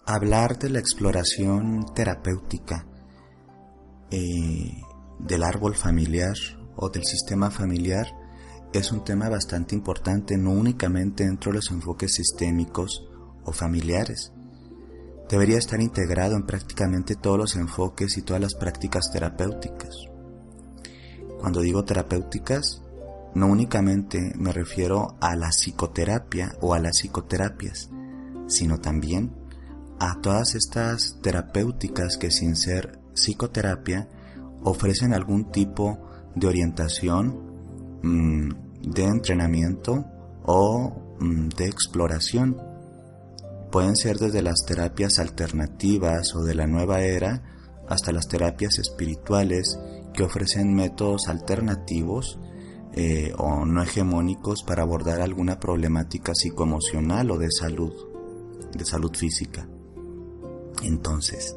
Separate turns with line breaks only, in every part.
Hablar de la exploración terapéutica del árbol familiar o del sistema familiar es un tema bastante importante, no únicamente dentro de los enfoques sistémicos o familiares. Debería estar integrado en prácticamente todos los enfoques y todas las prácticas terapéuticas. Cuando digo terapéuticas, no únicamente me refiero a la psicoterapia o a las psicoterapias, sino también a todas estas terapéuticas que, sin ser psicoterapia, ofrecen algún tipo de orientación, de entrenamiento o de exploración. Pueden ser desde las terapias alternativas o de la nueva era hasta las terapias espirituales que ofrecen métodos alternativos o no hegemónicos para abordar alguna problemática psicoemocional o de salud física. Entonces,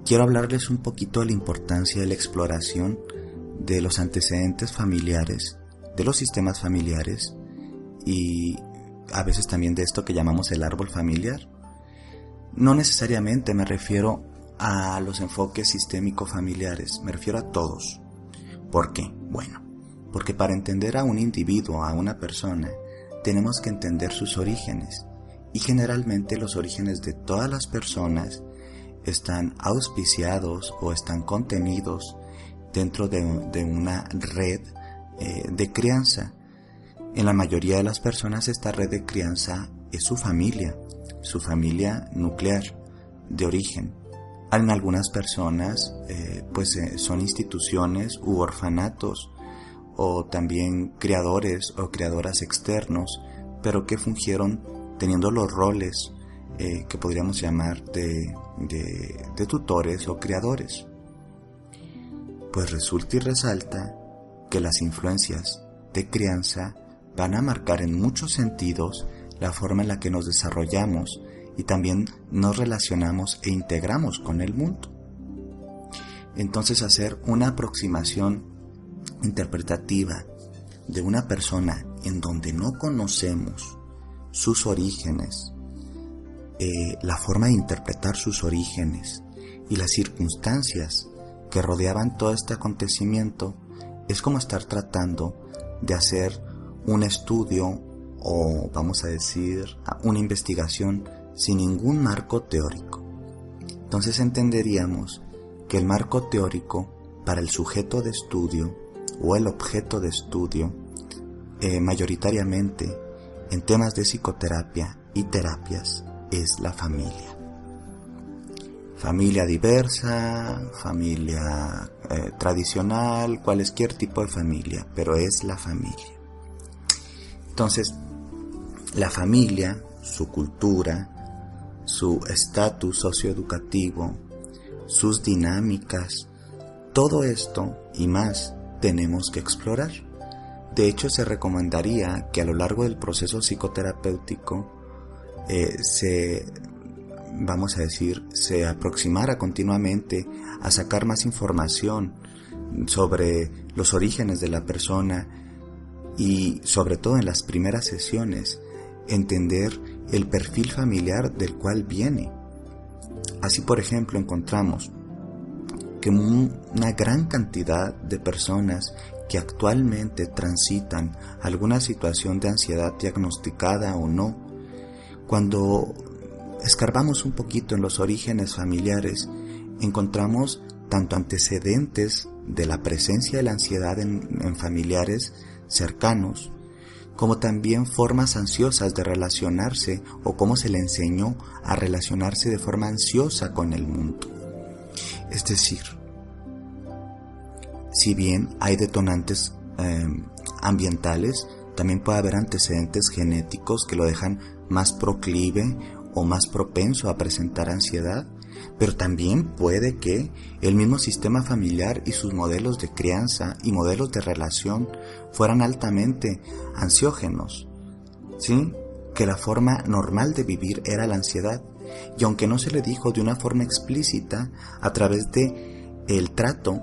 quiero hablarles un poquito de la importancia de la exploración de los antecedentes familiares, de los sistemas familiares y a veces también de esto que llamamos el árbol familiar. No necesariamente me refiero a los enfoques sistémico-familiares, me refiero a todos. ¿Por qué? Bueno, porque para entender a un individuo, a una persona, tenemos que entender sus orígenes. Y generalmente los orígenes de todas las personas están auspiciados o están contenidos dentro de una red de crianza. En la mayoría de las personas esta red de crianza es su familia nuclear de origen. En algunas personas son instituciones u orfanatos o también criadores o criadoras externos, pero que fungieron teniendo los roles que podríamos llamar de tutores o criadores. Pues resulta y resalta que las influencias de crianza van a marcar en muchos sentidos la forma en la que nos desarrollamos y también nos relacionamos e integramos con el mundo. Entonces, hacer una aproximación interpretativa de una persona en donde no conocemos sus orígenes, la forma de interpretar sus orígenes y las circunstancias que rodeaban todo este acontecimiento, es como estar tratando de hacer un estudio o, vamos a decir, una investigación sin ningún marco teórico. Entonces entenderíamos que el marco teórico para el sujeto de estudio o el objeto de estudio, mayoritariamente en temas de psicoterapia y terapias, es la familia. Familia diversa, familia tradicional, cualquier tipo de familia, pero es la familia. Entonces, la familia, su cultura, su estatus socioeducativo, sus dinámicas, todo esto y más tenemos que explorar. De hecho, se recomendaría que a lo largo del proceso psicoterapéutico se aproximara continuamente a sacar más información sobre los orígenes de la persona y, sobre todo en las primeras sesiones, entender el perfil familiar del cual viene. Así, por ejemplo, encontramos que una gran cantidad de personas que actualmente transitan alguna situación de ansiedad diagnosticada o no, cuando escarbamos un poquito en los orígenes familiares, encontramos tanto antecedentes de la presencia de la ansiedad en familiares cercanos, como también formas ansiosas de relacionarse o cómo se le enseñó a relacionarse de forma ansiosa con el mundo. Es decir, si bien hay detonantes ambientales, también puede haber antecedentes genéticos que lo dejan más proclive o más propenso a presentar ansiedad, pero también puede que el mismo sistema familiar y sus modelos de crianza y modelos de relación fueran altamente ansiógenos, ¿sí? Que la forma normal de vivir era la ansiedad, y aunque no se le dijo de una forma explícita, a través de el trato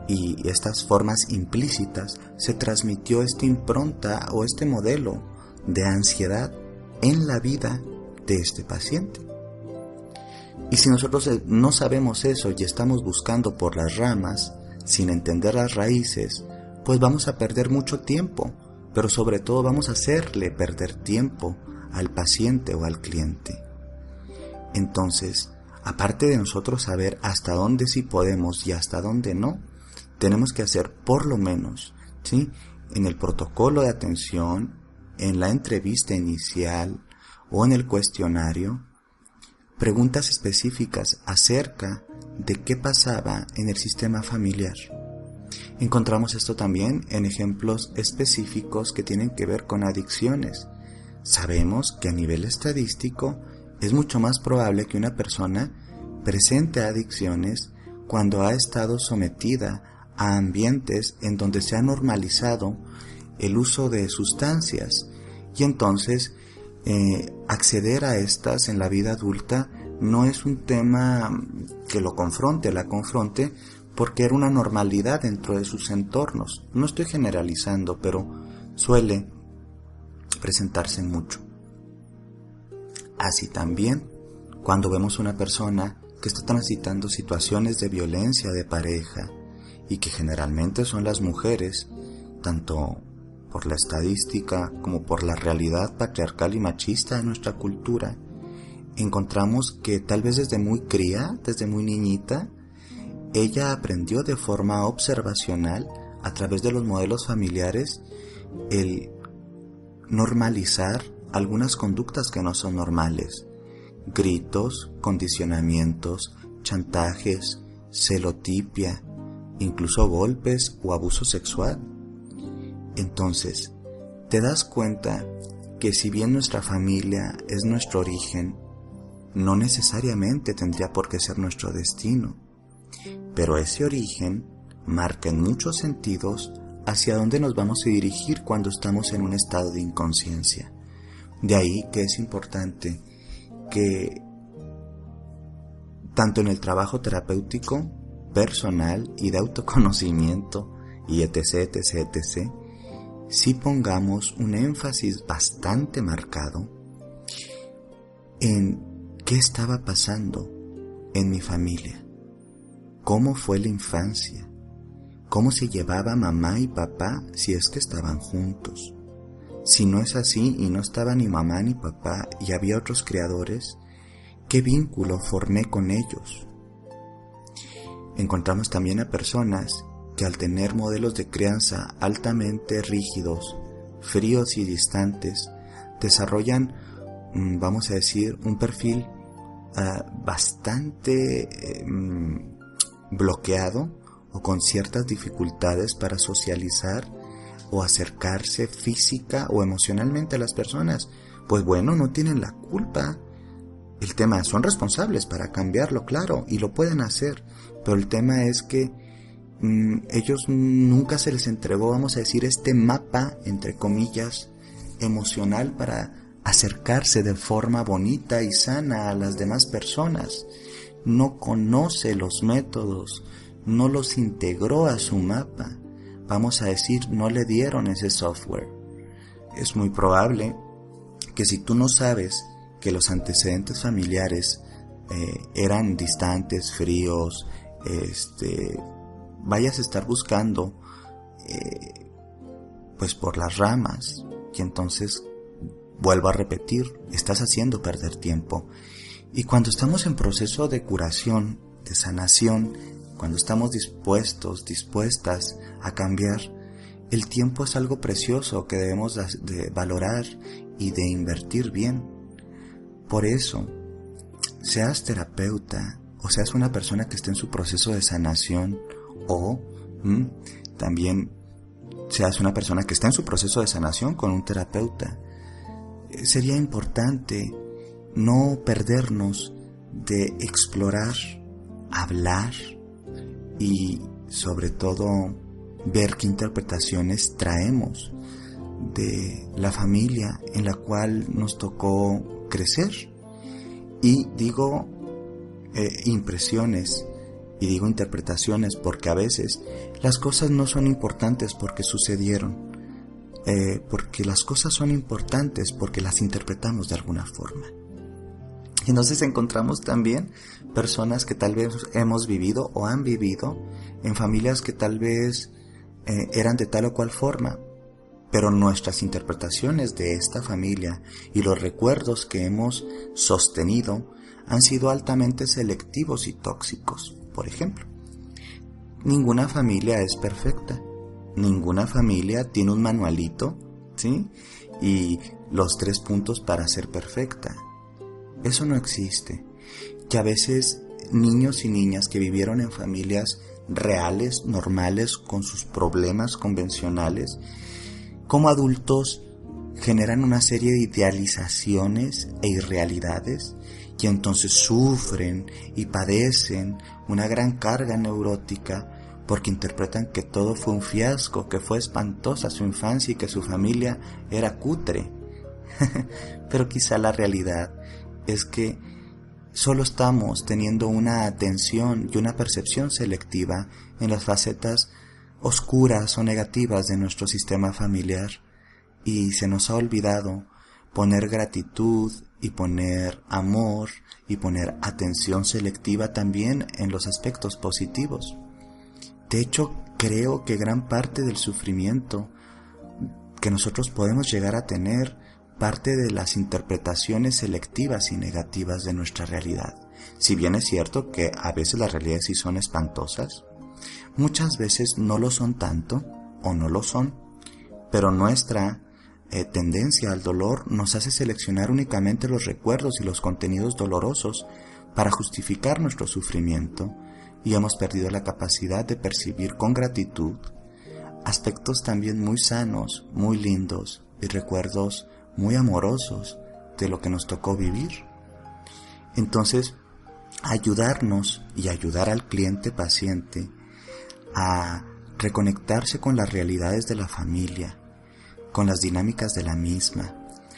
y estas formas implícitas se transmitió esta impronta o este modelo de ansiedad en la vida de este paciente. Y si nosotros no sabemos eso y estamos buscando por las ramas, sin entender las raíces, pues vamos a perder mucho tiempo, pero sobre todo vamos a hacerle perder tiempo al paciente o al cliente. Entonces, aparte de nosotros saber hasta dónde sí podemos y hasta dónde no, tenemos que hacer por lo menos, ¿sí?, en el protocolo de atención, en la entrevista inicial o en el cuestionario, preguntas específicas acerca de qué pasaba en el sistema familiar. Encontramos esto también en ejemplos específicos que tienen que ver con adicciones. Sabemos que a nivel estadístico es mucho más probable que una persona presente adicciones cuando ha estado sometida a ambientes en donde se ha normalizado el uso de sustancias, y entonces acceder a estas en la vida adulta no es un tema que lo confronte, la confronte, porque era una normalidad dentro de sus entornos. No estoy generalizando, pero suele presentarse mucho. Así también, cuando vemos una persona que está transitando situaciones de violencia de pareja, y que generalmente son las mujeres, tanto por la estadística como por la realidad patriarcal y machista de nuestra cultura, encontramos que tal vez desde muy cría, desde muy niñita, ella aprendió de forma observacional, a través de los modelos familiares, el normalizar algunas conductas que no son normales: gritos, condicionamientos, chantajes, celotipia, incluso golpes o abuso sexual. Entonces, te das cuenta que si bien nuestra familia es nuestro origen, no necesariamente tendría por qué ser nuestro destino, pero ese origen marca en muchos sentidos hacia dónde nos vamos a dirigir cuando estamos en un estado de inconsciencia. De ahí que es importante que tanto en el trabajo terapéutico, personal y de autoconocimiento y etc, etc, etc, sí pongamos un énfasis bastante marcado en qué estaba pasando en mi familia, cómo fue la infancia, cómo se llevaba mamá y papá si es que estaban juntos. Si no es así y no estaba ni mamá ni papá y había otros criadores, ¿qué vínculo formé con ellos? Encontramos también a personas que al tener modelos de crianza altamente rígidos, fríos y distantes, desarrollan, vamos a decir, un perfil bastante bloqueado o con ciertas dificultades para socializar o acercarse física o emocionalmente a las personas. Pues bueno, no tienen la culpa. El tema, son responsables para cambiarlo, claro, y lo pueden hacer, pero el tema es que ellos nunca se les entregó, vamos a decir, este mapa, entre comillas, emocional para acercarse de forma bonita y sana a las demás personas. No conoce los métodos, no los integró a su mapa, vamos a decir, no le dieron ese software. Es muy probable que si tú no sabes que los antecedentes familiares eran distantes, fríos, vayas a estar buscando pues por las ramas, y entonces vuelvo a repetir, estás haciendo perder tiempo. Y cuando estamos en proceso de curación, de sanación, cuando estamos dispuestas a cambiar, el tiempo es algo precioso que debemos de valorar y de invertir bien. Por eso, seas terapeuta o seas una persona que esté en su proceso de sanación, o también seas una persona que está en su proceso de sanación con un terapeuta, sería importante no perdernos de explorar, hablar y sobre todo ver qué interpretaciones traemos de la familia en la cual nos tocó crecer. Y digo impresiones y digo interpretaciones porque a veces las cosas no son importantes porque sucedieron, porque las cosas son importantes porque las interpretamos de alguna forma. Entonces encontramos también personas que tal vez hemos vivido o han vivido en familias que tal vez eran de tal o cual forma, pero nuestras interpretaciones de esta familia y los recuerdos que hemos sostenido han sido altamente selectivos y tóxicos. Por ejemplo, ninguna familia es perfecta, ninguna familia tiene un manualito, ¿sí? Y los 3 puntos para ser perfecta. Eso no existe. Que a veces niños y niñas que vivieron en familias reales, normales, con sus problemas convencionales, como adultos generan una serie de idealizaciones e irrealidades y entonces sufren y padecen una gran carga neurótica porque interpretan que todo fue un fiasco, que fue espantosa su infancia y que su familia era cutre. Pero quizá la realidad es que solo estamos teniendo una atención y una percepción selectiva en las facetas oscuras o negativas de nuestro sistema familiar, y se nos ha olvidado poner gratitud y poner amor y poner atención selectiva también en los aspectos positivos. De hecho, creo que gran parte del sufrimiento que nosotros podemos llegar a tener parte de las interpretaciones selectivas y negativas de nuestra realidad. Si bien es cierto que a veces las realidades sí son espantosas, muchas veces no lo son tanto o no lo son, pero nuestra tendencia al dolor nos hace seleccionar únicamente los recuerdos y los contenidos dolorosos para justificar nuestro sufrimiento, y hemos perdido la capacidad de percibir con gratitud aspectos también muy sanos, muy lindos y recuerdos muy amorosos de lo que nos tocó vivir. Entonces, ayudarnos y ayudar al cliente paciente a reconectarse con las realidades de la familia, con las dinámicas de la misma,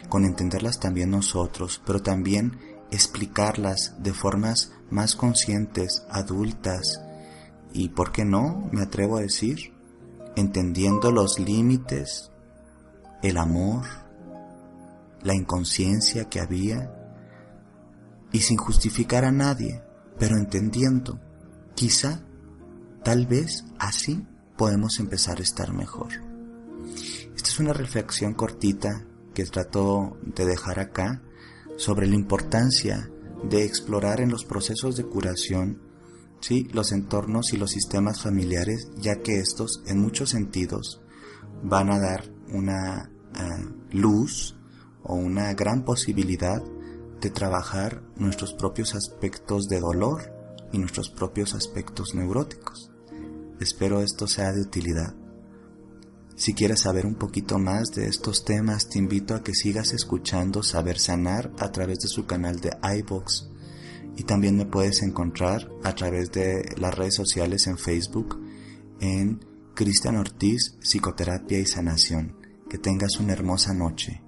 con entenderlas también nosotros, pero también explicarlas de formas más conscientes, adultas, y ¿por qué no? Me atrevo a decir, entendiendo los límites, el amor, la inconsciencia que había, y sin justificar a nadie, pero entendiendo, quizá, tal vez así podemos empezar a estar mejor. Esta es una reflexión cortita que trato de dejar acá sobre la importancia de explorar en los procesos de curación, ¿sí?, los entornos y los sistemas familiares, ya que estos en muchos sentidos van a dar una luz o una gran posibilidad de trabajar nuestros propios aspectos de dolor y nuestros propios aspectos neuróticos. Espero esto sea de utilidad. Si quieres saber un poquito más de estos temas, te invito a que sigas escuchando Saber Sanar a través de su canal de iVoox, y también me puedes encontrar a través de las redes sociales en Facebook en Cristian Ortiz Psicoterapia y Sanación. Que tengas una hermosa noche.